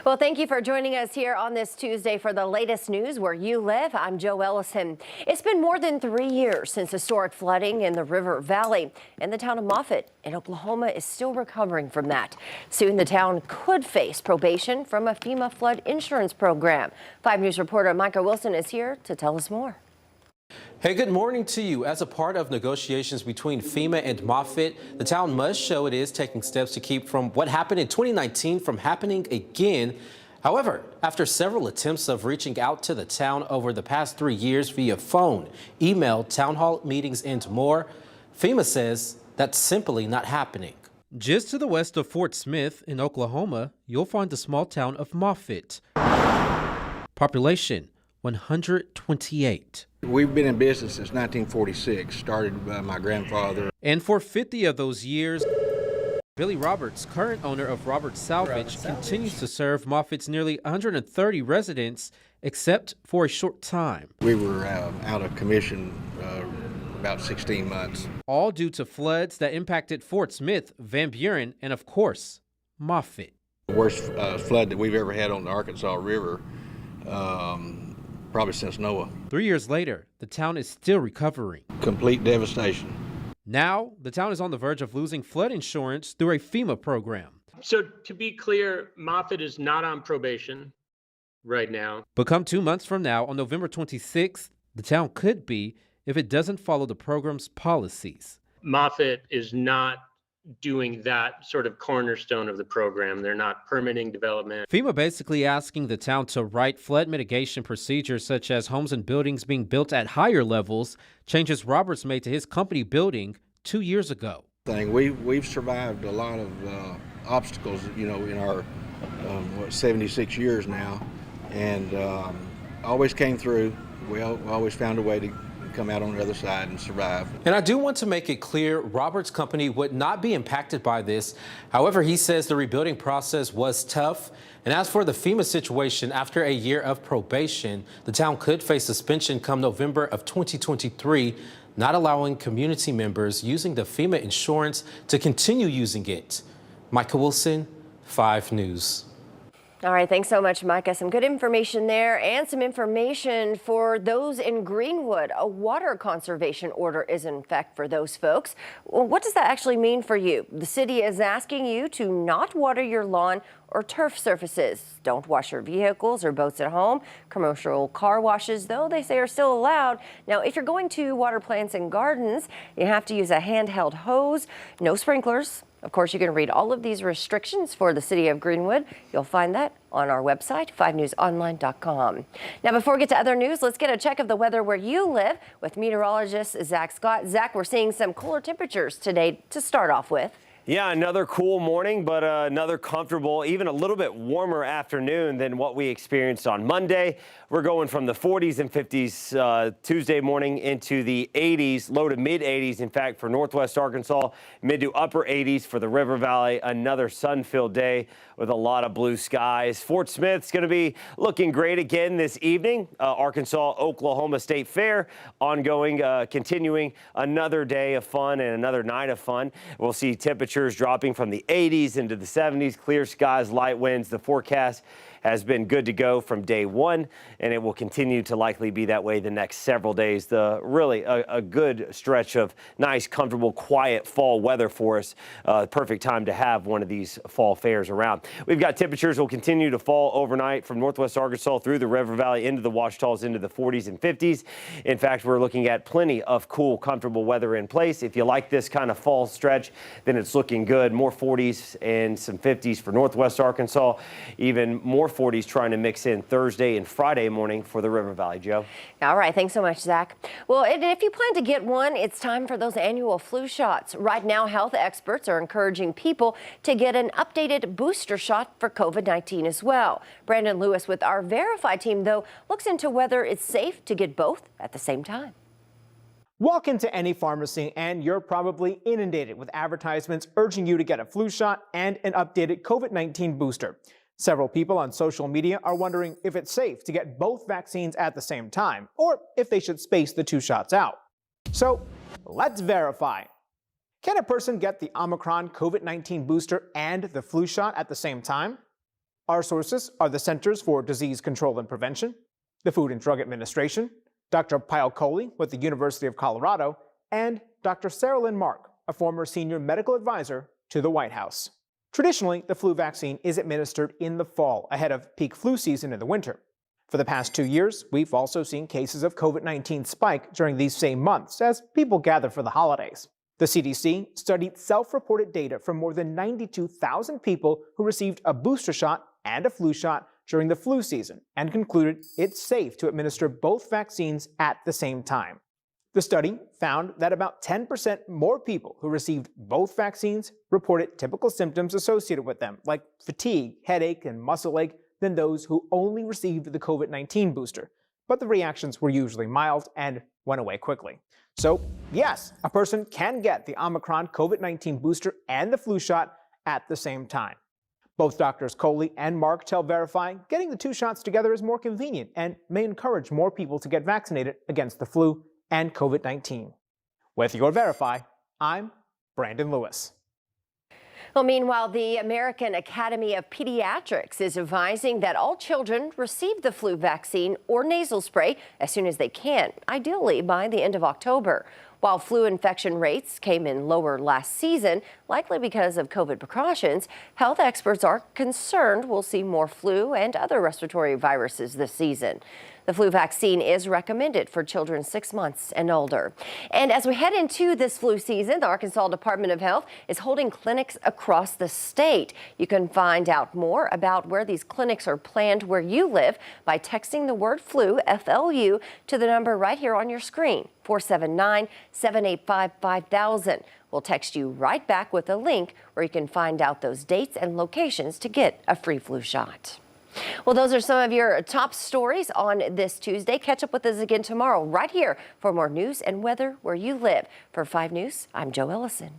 Well, thank you for joining us here on this Tuesday for the latest news where you live. I'm Joe Ellison. It's been more than 3 years since historic flooding in the River Valley, and the town of Moffett in Oklahoma is still recovering from that. Soon the town could face probation from a FEMA flood insurance program. 5 News reporter Micah Wilson is here to tell us more. Hey, good morning to you. As a part of negotiations between FEMA and Moffett, the town must show it is taking steps to keep from what happened in 2019 from happening again. However, after several attempts of reaching out to the town over the past 3 years via phone, email, town hall meetings, and more, FEMA says that's simply not happening. Just to the west of Fort Smith in Oklahoma, you'll find the small town of Moffett. Population 128. We've been in business since 1946, started by my grandfather. And for 50 of those years, Billy Roberts, current owner of Roberts Salvage, continues to serve Moffett's nearly 130 residents, except for a short time. We were out of commission about 16 months. All due to floods that impacted Fort Smith, Van Buren, and of course, Moffett. The worst flood that we've ever had on the Arkansas River. Probably since Noah. 3 years later, the town is still recovering. Complete devastation. Now, the town is on the verge of losing flood insurance through a FEMA program. So to be clear, Moffett is not on probation right now. But come 2 months from now, on November 26th, the town could be if it doesn't follow the program's policies. Moffett is not doing that sort of cornerstone of the program. They're not permitting development. FEMA basically asking the town to write flood mitigation procedures such as homes and buildings being built at higher levels, changes Roberts made to his company building 2 years ago. We've survived a lot of obstacles, in our 76 years now, and always came through. We always found a way to come out on the other side and survive. And I do want to make it clear, Roberts' company would not be impacted by this. However, he says the rebuilding process was tough. And as for the FEMA situation, after a year of probation, the town could face suspension come November of 2023, not allowing community members using the FEMA insurance to continue using it. Micah Wilson, 5 News. All right, thanks so much, Micah. Some good information there and some information for those in Greenwood. A water conservation order is in effect for those folks. Well, what does that actually mean for you? The city is asking you to not water your lawn or turf surfaces. Don't wash your vehicles or boats at home. Commercial car washes, though, they say are still allowed. Now, if you're going to water plants and gardens, you have to use a handheld hose, no sprinklers. Of course, you can read all of these restrictions for the city of Greenwood. You'll find that on our website, 5newsonline.com. Now, before we get to other news, let's get a check of the weather where you live with meteorologist Zach Scott. Zach, we're seeing some cooler temperatures today to start off with. Yeah, another cool morning, but another comfortable, even a little bit warmer afternoon than what we experienced on Monday. We're going from the 40s and 50s Tuesday morning into the 80s, low to mid 80s. In fact, for Northwest Arkansas, mid to upper 80s for the River Valley. Another sun-filled day with a lot of blue skies. Fort Smith's going to be looking great again this evening. Arkansas-Oklahoma State Fair ongoing, continuing another day of fun and another night of fun. We'll see temperatures dropping from the 80s into the 70s, clear skies, light winds. The forecast has been good to go from day one, and it will continue to likely be that way the next several days. Really a good stretch of nice, comfortable, quiet fall weather for us. Perfect time to have one of these fall fairs around. We've got temperatures will continue to fall overnight from Northwest Arkansas through the River Valley into the Ouachitas into the 40s and 50s. In fact, we're looking at plenty of cool, comfortable weather in place. If you like this kind of fall stretch, then it's looking good. More 40s and some 50s for Northwest Arkansas, even more 40s trying to mix in Thursday and Friday morning for the River Valley. Joe? All right. Thanks so much, Zach. Well, and if you plan to get one, it's time for those annual flu shots. Right now, health experts are encouraging people to get an updated booster shot for COVID-19 as well. Brandon Lewis with our Verify team, though, looks into whether it's safe to get both at the same time. Walk into any pharmacy and you're probably inundated with advertisements urging you to get a flu shot and an updated COVID-19 booster. Several people on social media are wondering if it's safe to get both vaccines at the same time, or if they should space the 2 shots out. So let's verify. Can a person get the Omicron COVID-19 booster and the flu shot at the same time? Our sources are the Centers for Disease Control and Prevention, the Food and Drug Administration, Dr. Pyle Coley with the University of Colorado, and Dr. Sarah Lynn Mark, a former senior medical advisor to the White House. Traditionally, the flu vaccine is administered in the fall, ahead of peak flu season in the winter. For the past 2 years, we've also seen cases of COVID-19 spike during these same months as people gather for the holidays. The CDC studied self-reported data from more than 92,000 people who received a booster shot and a flu shot during the flu season and concluded it's safe to administer both vaccines at the same time. The study found that about 10% more people who received both vaccines reported typical symptoms associated with them, like fatigue, headache, and muscle ache, than those who only received the COVID-19 booster. But the reactions were usually mild and went away quickly. So, yes, a person can get the Omicron COVID-19 booster and the flu shot at the same time. Both Drs. Coley and Mark tell Verify getting the two shots together is more convenient and may encourage more people to get vaccinated against the flu and COVID-19. With your Verify, I'm Brandon Lewis. Well, meanwhile, the American Academy of Pediatrics is advising that all children receive the flu vaccine or nasal spray as soon as they can, ideally by the end of October. While flu infection rates came in lower last season, likely because of COVID precautions, health experts are concerned we'll see more flu and other respiratory viruses this season. The flu vaccine is recommended for children 6 months and older. And as we head into this flu season, the Arkansas Department of Health is holding clinics across the state. You can find out more about where these clinics are planned where you live by texting the word flu, FLU, to the number right here on your screen, 479-785-5000. We'll text you right back with a link where you can find out those dates and locations to get a free flu shot. Well, those are some of your top stories on this Tuesday. Catch up with us again tomorrow right here for more news and weather where you live. For 5 News, I'm Joe Ellison.